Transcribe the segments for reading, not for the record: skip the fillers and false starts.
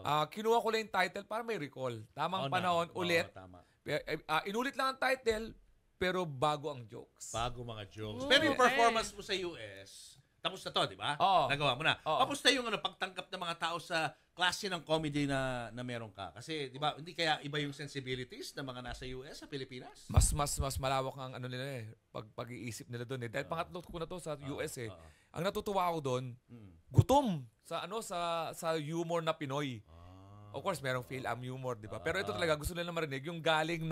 Kinuha ko lang yung title para may recall. Tamang panahon, ulit. Tama. Inulit lang ang title, pero bago ang jokes. Bago mga jokes. Pero yung performance mo sa US, tapos na to, di ba? Oo. Nagawa mo na. Oo. Kamusta yung pagtangkap ng mga tao sa klase ng comedy na meron ka? Kasi, di ba, hindi kaya iba yung sensibilities ng mga nasa US sa Pilipinas? Mas malawak ang ano nila pag-iisip nila doon Dahil pangatlo ko na to sa US Ang natutuwa ako doon, gutom sa humor na Pinoy. Of course, merong Phil-Am humor, di ba? Pero ito talaga gusto nila marinig yung galing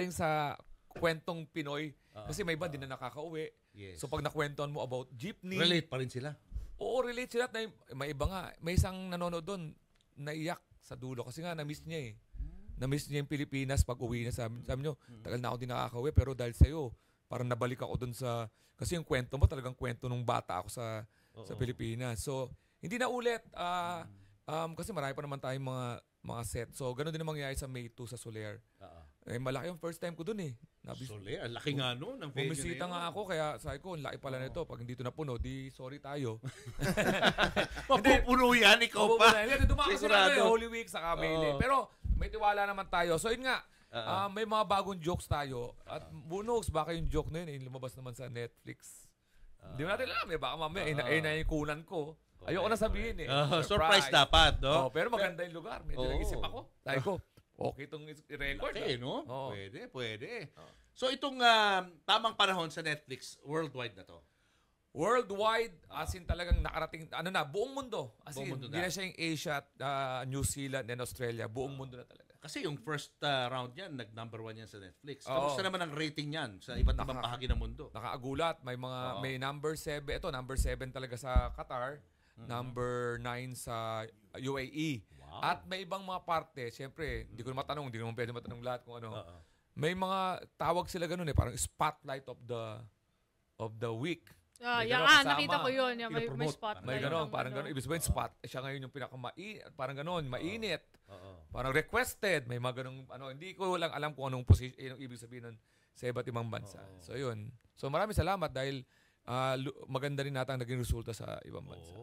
sa kwentong Pinoy. Kasi may iba din na nakakauwi. Yes. So pag nakwentuhan mo about jeepney, Relate pa rin sila. oo, relate sila. May iba nga. May isang nanonood doon, naiyak sa dulo. Kasi nga, na-miss niya Na-miss niya yung Pilipinas pag uwi na. Sabi niyo, tagal na ako din nakakauwi. Pero dahil sa'yo, parang nabalik ako doon sa... Kasi yung kwento mo, talagang kwento nung bata ako sa Pilipinas. So, hindi na ulit. Kasi marami pa naman tayong mga set. So, ganun din ang mangyayari sa May 2 sa Soler. Malaki yung first time ko doon Soler, ang laki nga no ng venue bumisita nga ako, kaya sabi ko, laki pala nito. Pag hindi ito napuno, di sorry tayo. Mapupuno yan, ikaw pa. Hindi, dumaan kasi na Holy Week sa Kamili. Pero may tiwala naman tayo. So yun nga, may mga bagong jokes tayo. At who knows, baka yung joke na yun, lumabas naman sa Netflix. Hindi mo natin alam baka mamaya, naikunan ko. Ayoko na sabihin Surprise dapat, no? Pero maganda yung lugar. Medyo nag-isip ako. Sabi ko, okay itong i-record. Okay, no? Pwede. So itong tamang panahon sa Netflix, worldwide na to. Worldwide, as in talagang nakarating, buong mundo. As in, Buong mundo hindi na siya yung Asia, New Zealand, and Australia. Buong mundo na talaga. Kasi yung first round yan, nag-number 1 yan sa Netflix. Kamusta naman ang rating yan sa iba't ibang bahagi ng mundo? Nakaagulat. May number 7. Ito, number 7 talaga sa Qatar. Number 9 sa UAE. Wow. At may ibang mga parte, siyempre, hindi ko na matanong, hindi naman pwede matanong lahat kung ano. May mga tawag sila ganun parang spotlight of the week. Nakita ko yun. May spotlight. May gano'n, parang gano'n. Ibig sabihin, siya ngayon yung parang gano'n, mainit. Parang requested. May mga gano'ng, hindi ko lang alam kung anong position, yung ibig sabihin nun sa iba't ibang bansa. So, yun. So, maraming salamat dahil maganda rin nata ang naging resulta sa ibang bansa.